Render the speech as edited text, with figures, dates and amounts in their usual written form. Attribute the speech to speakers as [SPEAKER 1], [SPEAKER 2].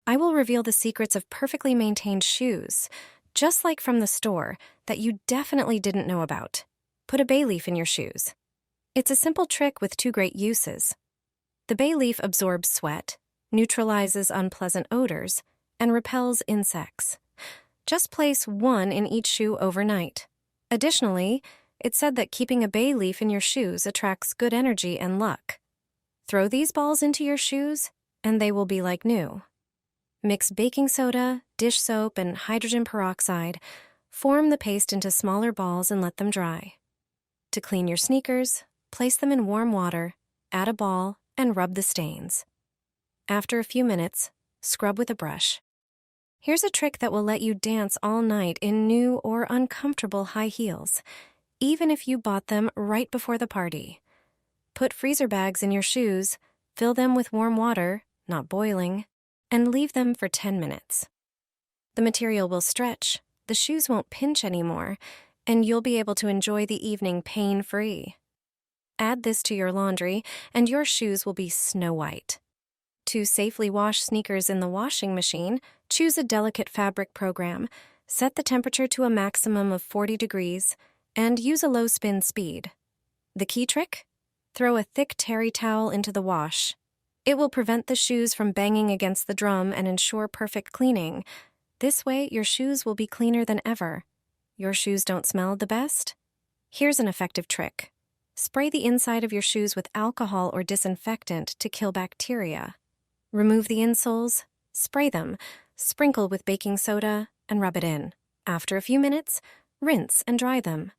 [SPEAKER 1] I will reveal the secrets of perfectly maintained shoes, just like from the store, that you definitely didn't know about. Put a bay leaf in your shoes. It's a simple trick with two great uses. The bay leaf absorbs sweat, neutralizes unpleasant odors, and repels insects. Just place one in each shoe overnight. Additionally, it's said that keeping a bay leaf in your shoes attracts good energy and luck. Throw these balls into your shoes, and they will be like new. Mix baking soda, dish soap, and hydrogen peroxide. Form the paste into smaller balls and let them dry. To clean your sneakers, place them in warm water, add a ball, and rub the stains. After a few minutes, scrub with a brush. Here's a trick that will let you dance all night in new or uncomfortable high heels, even if you bought them right before the party. Put freezer bags in your shoes, fill them with warm water, not boiling, and leave them for 10 minutes. The material will stretch, the shoes won't pinch anymore, and you'll be able to enjoy the evening pain-free. Add this to your laundry, and your shoes will be snow white. To safely wash sneakers in the washing machine, choose a delicate fabric program, set the temperature to a maximum of 40 degrees, and use a low spin speed. The key trick? Throw a thick terry towel into the wash. It will prevent the shoes from banging against the drum and ensure perfect cleaning. This way, your shoes will be cleaner than ever. Your shoes don't smell the best? Here's an effective trick. Spray the inside of your shoes with alcohol or disinfectant to kill bacteria. Remove the insoles, spray them, sprinkle with baking soda, and rub it in. After a few minutes, rinse and dry them.